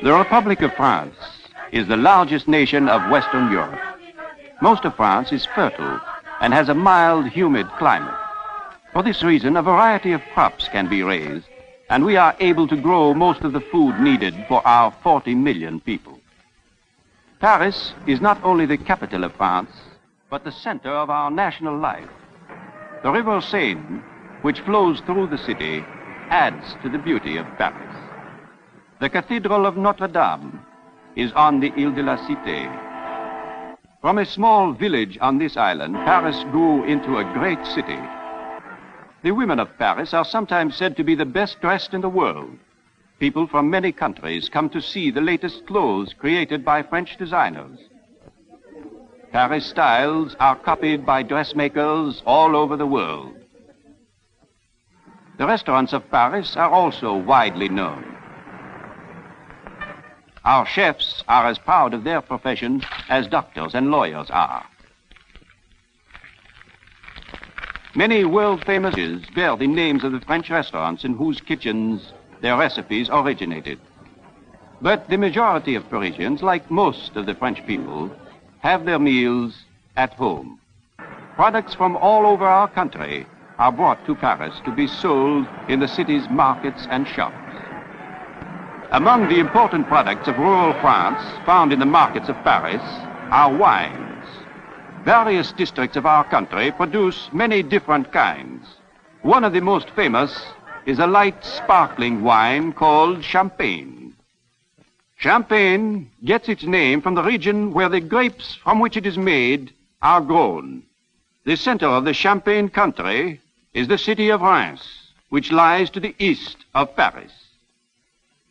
The Republic of France is the largest nation of Western Europe. Most of France is fertile and has a mild, humid climate. For this reason, a variety of crops can be raised, and we are able to grow most of the food needed for our 40 million people. Paris is not only the capital of France, but the center of our national life. The river Seine, which flows through the city, adds to the beauty of Paris. The Cathedral of Notre Dame is on the Ile de la Cité. From a small village on this island, Paris grew into a great city. The women of Paris are sometimes said to be the best dressed in the world. People from many countries come to see the latest clothes created by French designers. Paris styles are copied by dressmakers all over the world. The restaurants of Paris are also widely known. Our chefs are as proud of their profession as doctors and lawyers are. Many world-famous dishes bear the names of the French restaurants in whose kitchens their recipes originated. But the majority of Parisians, like most of the French people, have their meals at home. Products from all over our country are brought to Paris to be sold in the city's markets and shops. Among the important products of rural France found in the markets of Paris are wines. Various districts of our country produce many different kinds. One of the most famous is a light sparkling wine called champagne. Champagne gets its name from the region where the grapes from which it is made are grown. The center of the Champagne country is the city of Reims, which lies to the east of Paris.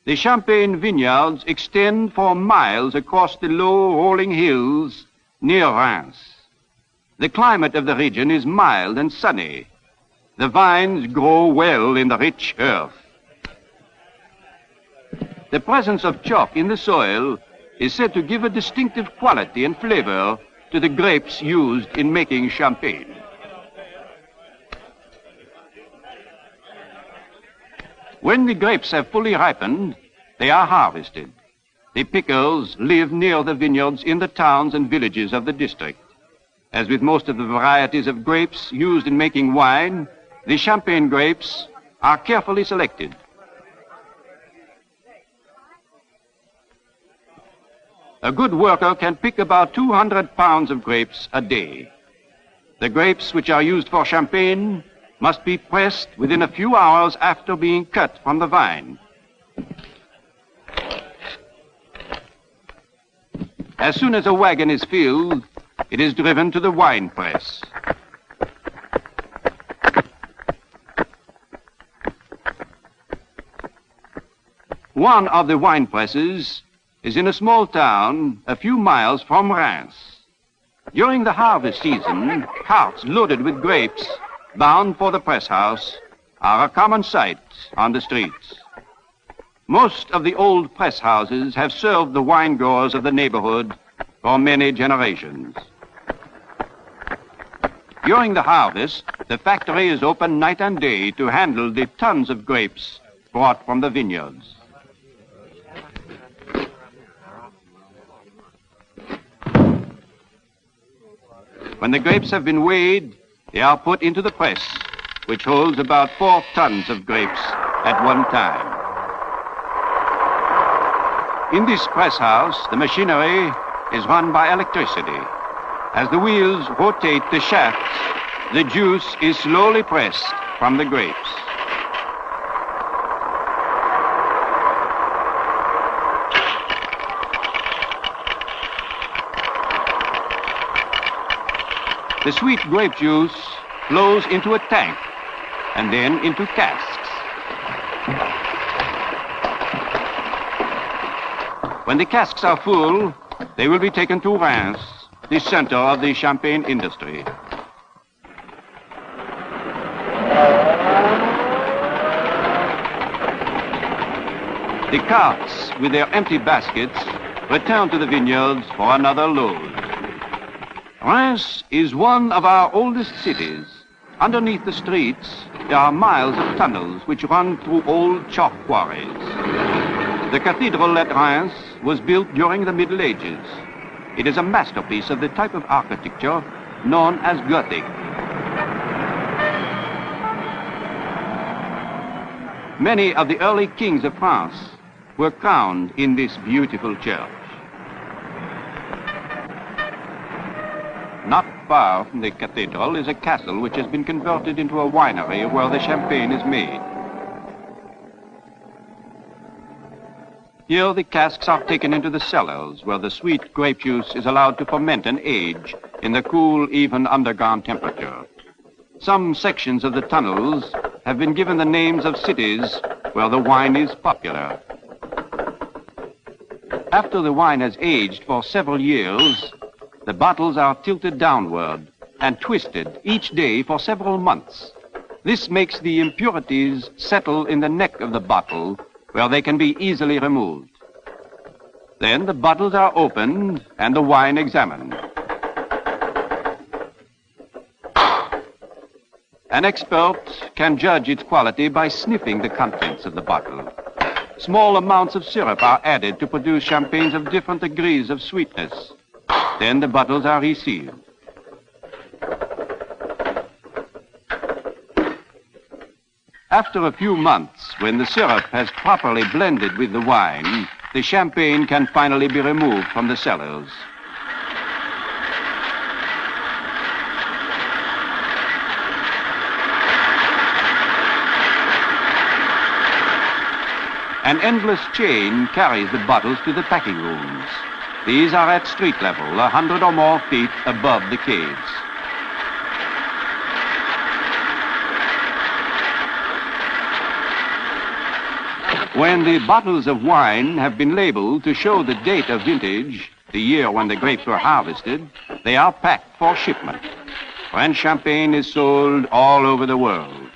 The Champagne vineyards extend for miles across the low rolling hills near Reims. The climate of the region is mild and sunny. The vines grow well in the rich earth. The presence of chalk in the soil is said to give a distinctive quality and flavor to the grapes used in making champagne. When the grapes have fully ripened, they are harvested. The pickers live near the vineyards in the towns and villages of the district. As with most of the varieties of grapes used in making wine, the champagne grapes are carefully selected. A good worker can pick about 200 pounds of grapes a day. The grapes which are used for champagne must be pressed within a few hours after being cut from the vine. As soon as a wagon is filled, it is driven to the wine press. One of the wine presses is in a small town a few miles from Reims. During the harvest season, carts loaded with grapes bound for the press house are a common sight on the streets. Most of the old press houses have served the wine growers of the neighborhood for many generations. During the harvest, the factory is open night and day to handle the tons of grapes brought from the vineyards. When the grapes have been weighed, they are put into the press, which holds about 4 tons of grapes at one time. In this press house, the machinery is run by electricity. As the wheels rotate the shafts, the juice is slowly pressed from the grapes. The sweet grape juice flows into a tank and then into casks. When the casks are full, they will be taken to Reims, the center of the champagne industry. The carts, with their empty baskets, return to the vineyards for another load. Reims is one of our oldest cities. Underneath the streets There are miles of tunnels which run through old chalk quarries. The cathedral at Reims was built during the Middle Ages. It is a masterpiece of the type of architecture known as Gothic. Many of the early kings of France were crowned in this beautiful church. Not far from the cathedral is a castle which has been converted into a winery where the champagne is made. Here the casks are taken into the cellars where the sweet grape juice is allowed to ferment and age in the cool, even underground temperature. Some sections of the tunnels have been given the names of cities where the wine is popular. After the wine has aged for several years, the bottles are tilted downward and twisted each day for several months. This makes the impurities settle in the neck of the bottle where they can be easily removed. Then the bottles are opened and the wine examined. An expert can judge its quality by sniffing the contents of the bottle. Small amounts of syrup are added to produce champagnes of different degrees of sweetness. Then the bottles are resealed. After a few months, when the syrup has properly blended with the wine, the champagne can finally be removed from the cellars. An endless chain carries the bottles to the packing rooms. These are at street level, 100 or more feet above the caves. When the bottles of wine have been labeled to show the date of vintage, the year when the grapes were harvested, they are packed for shipment. French champagne is sold all over the world.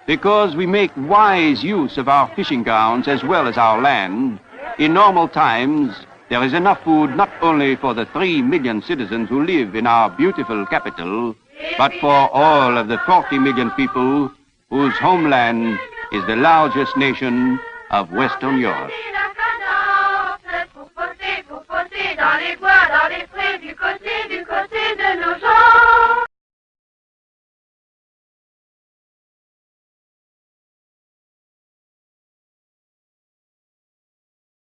Because we make wise use of our fishing grounds as well as our land, in normal times, there is enough food not only for the 3 million citizens who live in our beautiful capital, but for all of the 40 million people whose homeland is the largest nation of Western Europe.